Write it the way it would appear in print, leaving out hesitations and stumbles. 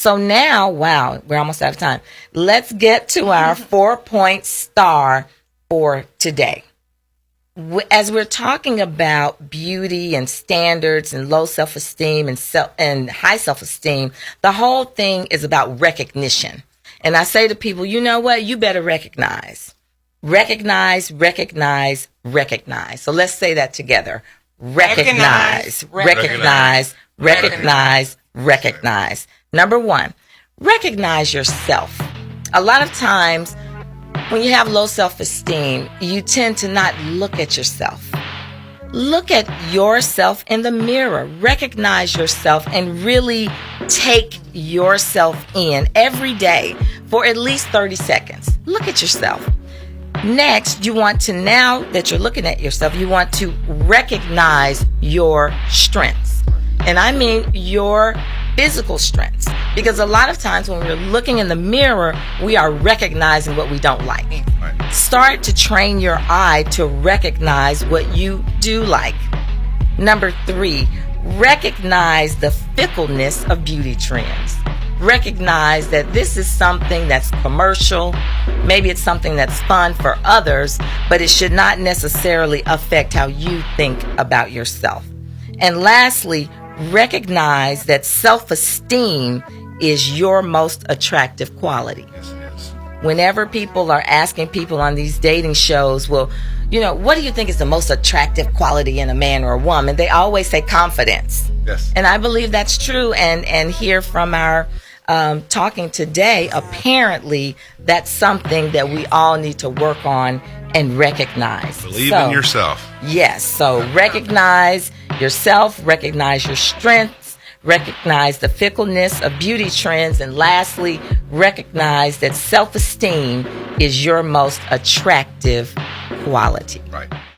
So now, wow, we're almost out of time. Let's get to our 4-point star for today. As we're talking about beauty and standards and low self-esteem and high self-esteem, the whole thing is about recognition. And I say to people, you know what? You better recognize. Recognize, recognize, recognize. So let's say that together. Recognize, recognize, recognize, recognize. Number one, recognize yourself. A lot of times, when you have low self-esteem, you tend to not look at yourself. Look at yourself in the mirror. Recognize yourself and really take yourself in every day for at least 30 seconds. Look at yourself. Next, you want to, now that you're looking at yourself, you want to recognize your strengths. And I mean your physical strengths. Because a lot of times when we're looking in the mirror, we are recognizing what we don't like. Right. Start to train your eye to recognize what you do like. Number 3, recognize the fickleness of beauty trends. Recognize that this is something that's commercial. Maybe it's something that's fun for others, but it should not necessarily affect how you think about yourself. And lastly, recognize that self-esteem is your most attractive quality. Yes, it is. Whenever people are asking people on these dating shows, well, you know, what do you think is the most attractive quality in a man or a woman? They always say confidence. Yes. And I believe that's true. And here from our talking today, apparently that's something that we all need to work on and recognize. Believe in yourself. Yes. So recognize yourself, recognize your strengths, recognize the fickleness of beauty trends, and lastly, recognize that self-esteem is your most attractive quality. Right.